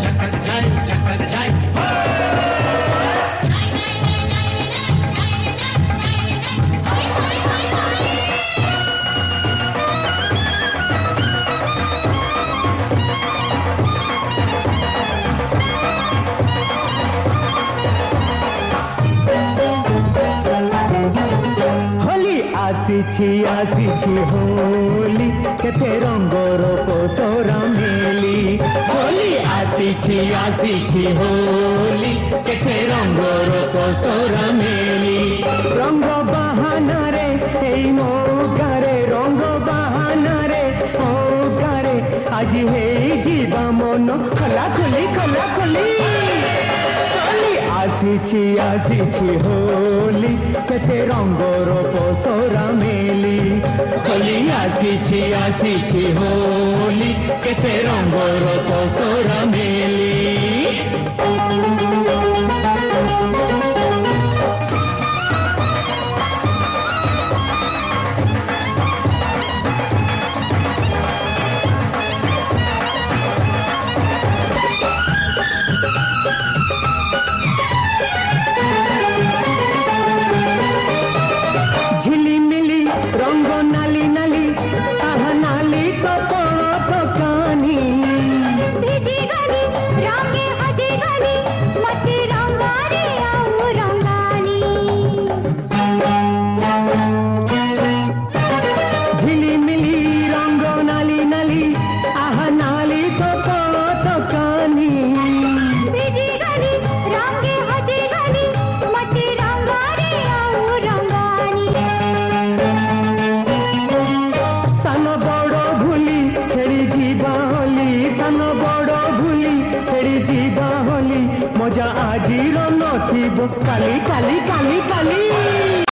झकस जाए झकस जाए आसी होली केते रंगर पोसरा मेली होली आसी होली केते रंगर पोसरा मेली रंग बहाना रे एई मौकारे रंग बहाना रे मौकारे आज हे जीवा मन खला खुली आसी होली केते रंगर पोसरा मेली होली आसी होली केते रंगर पोसरा मेली रंग नाली नाली आहा नाली तो कानी भिजी गली रंगे हजी गली मते रंगारी आऊ रंगानी झिली मिली रंग नाली नाली आहा नाली तो कानी भिजी गली रंगे हजी गली मते रंगारी आऊ रंगानी सान बड़ भूली फेरी जीवा होली मजा आजिर नथिबो काली काली काली काली।